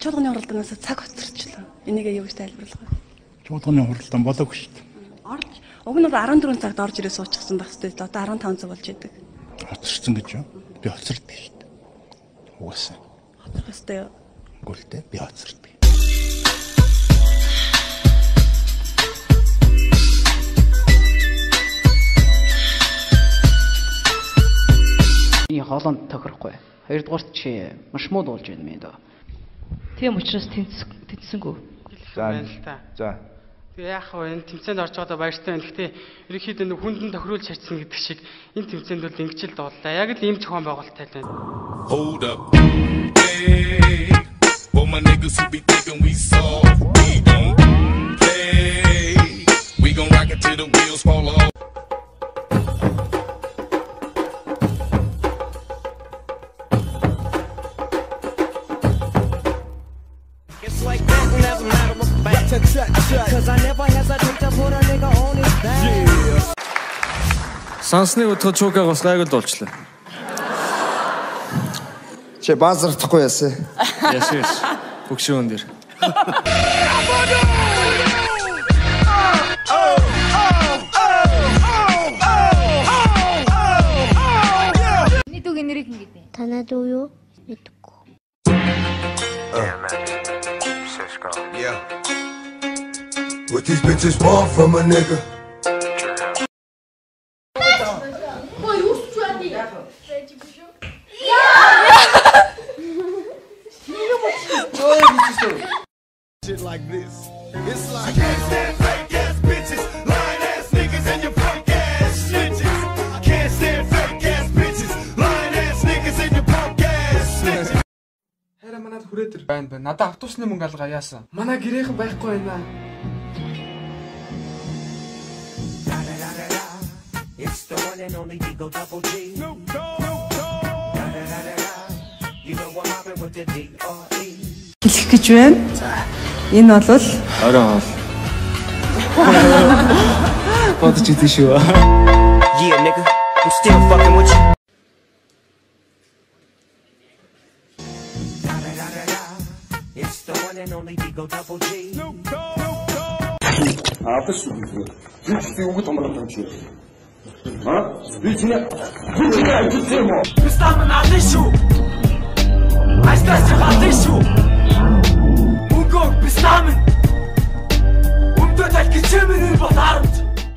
чуулганы хуралдаанаас цаг хоцорчлоо. Энийг юу гэж тайлбарлах вэ? Чуулганы хуралдаан болоогүй шүү дээ. Уг нь 14 цагт орж ирээ суучихсан байх хэрэгтэй л одоо 15 цаг болж идэг. Хоцорсон гэж юу? Би хоцордсон шүү дээ. Угаасаа. Хоцрох ёстой юу? Гүйлтэй би хоцордсон. Би хоолонд тохирохгүй. Хоёрдугаарт чи маш муу дуулж байна мэн дөө. Тийм учраас тэнцсэнгүү. За. Тэгээ яах вэ? Энэ тэмцээнд орж байгаадаа баяртай байна. Гэхдээ ерөнхийдөө нэг хүндэн тохируулж харьцсан гэдэг шиг энэ тэмцээнд бол ингэж л дууллаа. Яг л ийм зохион байгуулалттай байна. Hold up. Hey. For my niggas who be thinking we soft, we don't play. We gon' rock it till the wheels fall off. Сансныг өтгө чукагаас гайгүй дуулчлаа. Чи баазардахгүй яасан. Ясээс бүгшүүн дээр. Нийтүгийн нэрийг ингэдэ. Танад уу юу? Мэдгүй. Yeah. What these bitches want from a nigga? Shit like this. It's like I can't stand fake ass bitches, lying ass niggas, and your punk ass snitches. I can't stand fake ass bitches, lying ass niggas, and your punk ass snitches. Хараа манад хүрээдэр байна. Надад автобусны мөнгө алгаа яасан. Манай гэрээхэн байхгүй байна. It's the one and only Digo Double G. Snoop Dogg. You know what happened with the D.R.E. Хэлэх гэж байна. За. Энэ бол орой хоол. Бодож идэх шүү. Yeah, nigga. I'm still fucking with you. It's the one and only Digo Double G. Snoop Dogg. Аавч юу? Би үгүй томроо чи. Би чинь Пистамын алишүү. Айстас хатишүү. Мөнгө пистамын. Өмдөө талхичмэн бол харамч.